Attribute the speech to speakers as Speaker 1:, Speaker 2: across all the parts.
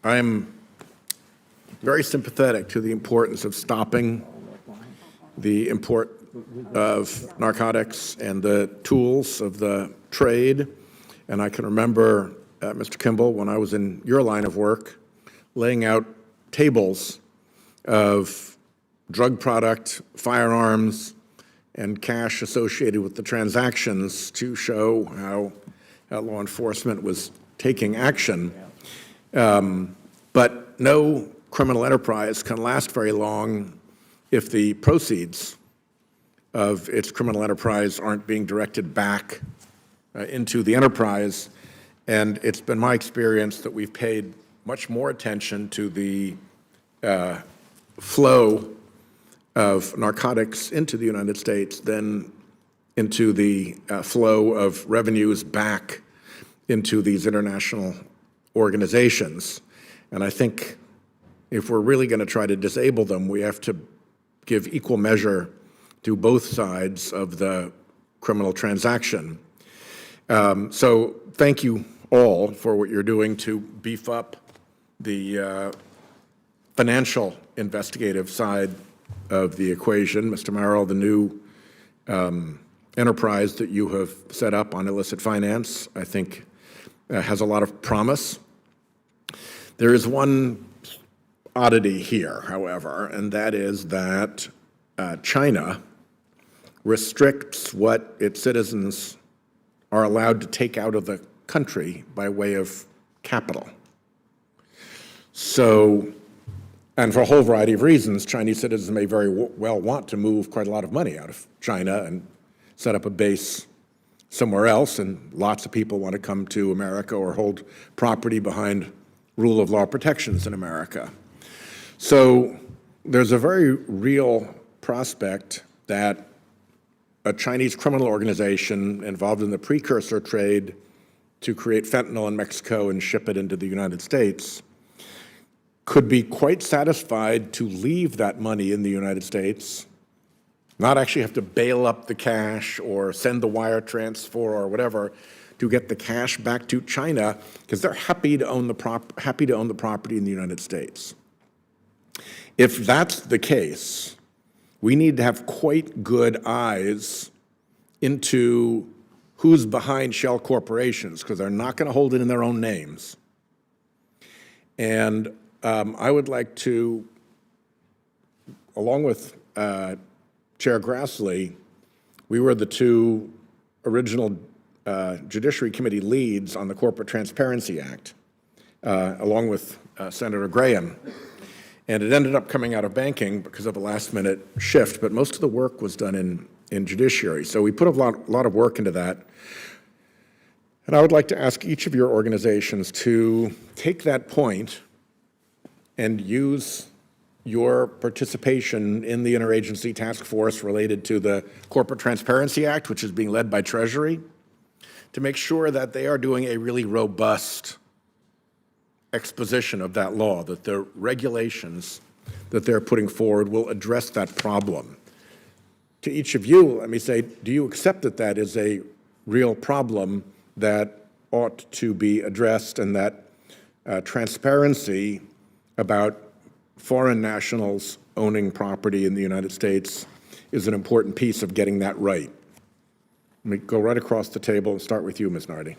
Speaker 1: I'm very sympathetic to the importance of stopping the import of narcotics and the tools of the trade. And I can remember, Mr. Kimball, when I was in your line of work, laying out tables of drug product, firearms, and cash associated with the transactions to show how law enforcement was taking action. But no criminal enterprise can last very long if the proceeds of its criminal enterprise aren't being directed back into the enterprise. And it's been my experience that we've paid much more attention to the flow of narcotics into the United States than into the flow of revenues back into these international organizations. And I think if we're really going to try to disable them, we have to give equal measure to both sides of the criminal transaction. So thank you all for what you're doing to beef up the financial investigative side of the equation. Mr. Merrill, the new enterprise that you have set up on illicit finance, I think has a lot of promise. There is one oddity here, however, and that is that China restricts what its citizens are allowed to take out of the country by way of capital. So, and for a whole variety of reasons, Chinese citizens may very well want to move quite a lot of money out of China and set up a base somewhere else, and lots of people want to come to America or hold property behind rule of law protections in America. So there's a very real prospect that a Chinese criminal organization involved in the precursor trade to create fentanyl in Mexico and ship it into the United States could be quite satisfied to leave that money in the United States, not actually have to bail up the cash or send the wire transfer or whatever to get the cash back to China, because they're happy to own the property in the United States. If that's the case, we need to have quite good eyes into who's behind shell corporations, because they're not going to hold it in their own names. And I would like to, along with Chair Grassley, we were the two original Judiciary Committee leads on the Corporate Transparency Act, along with Senator Graham. And it ended up coming out of banking because of a last-minute shift, but most of the work was done in judiciary. So we put a lot of work into that. And I would like to ask each of your organizations to take that point and use your participation in the Interagency Task Force related to the Corporate Transparency Act, which is being led by Treasury, to make sure that they are doing a really robust exposition of that law, that the regulations that they're putting forward will address that problem. To each of you, let me say, do you accept that that is a real problem that ought to be addressed, and that transparency about foreign nationals owning property in the United States is an important piece of getting that right? Let me go right across the table and start with you, Ms. Nardi.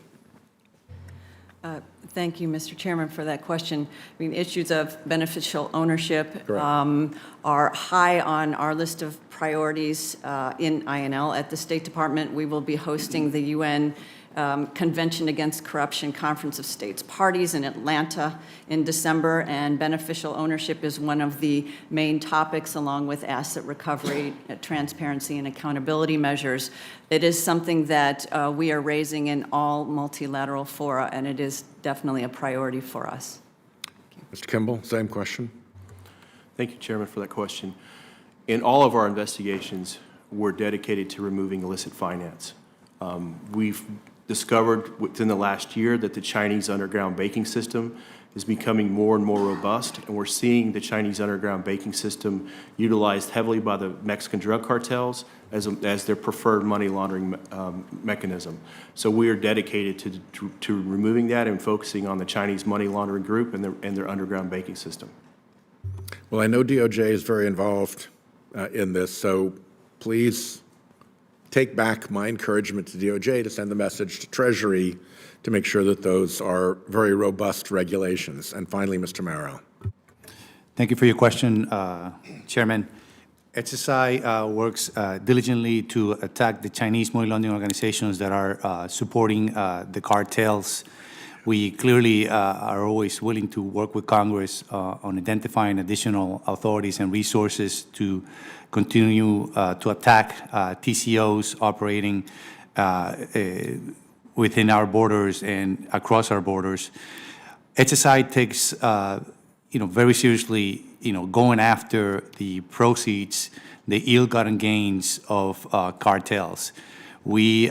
Speaker 2: Thank you, Mr. Chairman, for that question. I mean, issues of beneficial ownership are high on our list of priorities in INL. At the State Department, we will be hosting the UN Convention Against Corruption Conference of States Parties in Atlanta in December, and beneficial ownership is one of the main topics, along with asset recovery, transparency, and accountability measures. It is something that we are raising in all multilateral fora, and it is definitely a priority for us.
Speaker 1: Mr. Kimball, same question.
Speaker 3: Thank you, Chairman, for that question. In all of our investigations, we're dedicated to removing illicit finance. We've discovered within the last year that the Chinese underground banking system is becoming more and more robust, and we're seeing the Chinese underground banking system utilized heavily by the Mexican drug cartels as their preferred money laundering mechanism. So we are dedicated to removing that and focusing on the Chinese money laundering group and their underground banking system.
Speaker 1: Well, I know DOJ is very involved in this, so please take back my encouragement to DOJ to send the message to Treasury to make sure that those are very robust regulations. And finally, Mr. Marrow.
Speaker 4: Thank you for your question, Chairman. HSI works diligently to attack the Chinese money laundering organizations that are supporting the cartels. We clearly are always willing to work with Congress on identifying additional authorities and resources to continue to attack TCOs operating within our borders and across our borders. HSI takes, very seriously, going after the proceeds, the ill-gotten gains of cartels. We,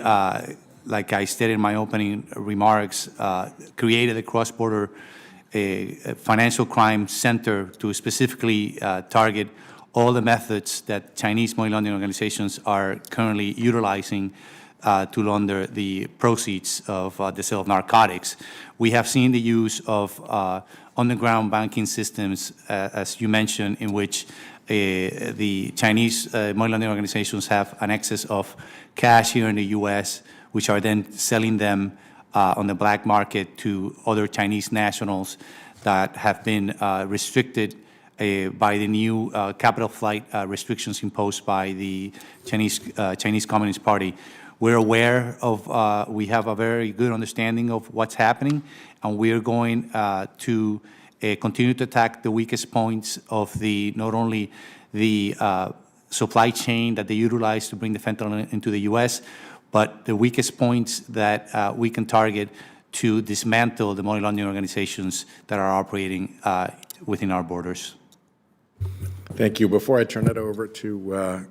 Speaker 4: like I stated in my opening remarks, created a cross-border financial crime center to specifically target all the methods that Chinese money laundering organizations are currently utilizing to launder the proceeds of the sale of narcotics. We have seen the use of underground banking systems, as you mentioned, in which the Chinese money laundering organizations have an excess of cash here in the U.S., which are then selling them on the black market to other Chinese nationals that have been restricted by the new capital flight restrictions imposed by the Chinese Communist Party. We're aware of, we have a very good understanding of what's happening, and we're going to continue to attack the weakest points of not only the supply chain that they utilize to bring the fentanyl into the U.S., but the weakest points that we can target to dismantle the money laundering organizations that are operating within our borders.
Speaker 1: Thank you. Before I turn it over to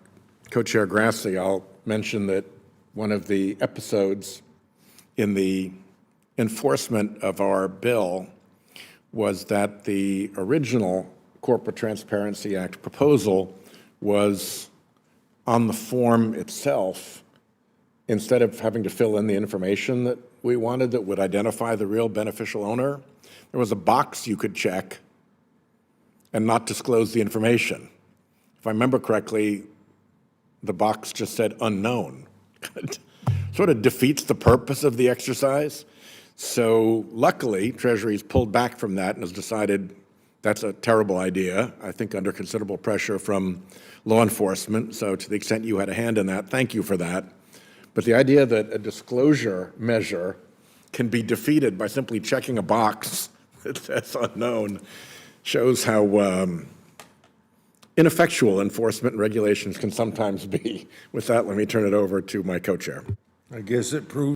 Speaker 1: Co-Chair Grassley, I'll mention that one of the episodes in the enforcement of our bill was that the original Corporate Transparency Act proposal was on the form itself. Instead of having to fill in the information that we wanted that would identify the real beneficial owner, there was a box you could check and not disclose the information. If I remember correctly, the box just said unknown. Sort of defeats the purpose of the exercise. So luckily, Treasury's pulled back from that and has decided that's a terrible idea, I think under considerable pressure from law enforcement. So to the extent you had a hand in that, thank you for that. But the idea that a disclosure measure can be defeated by simply checking a box that says unknown shows how ineffectual enforcement and regulations can sometimes be. With that, let me turn it over to my co-chair.
Speaker 5: I guess it proves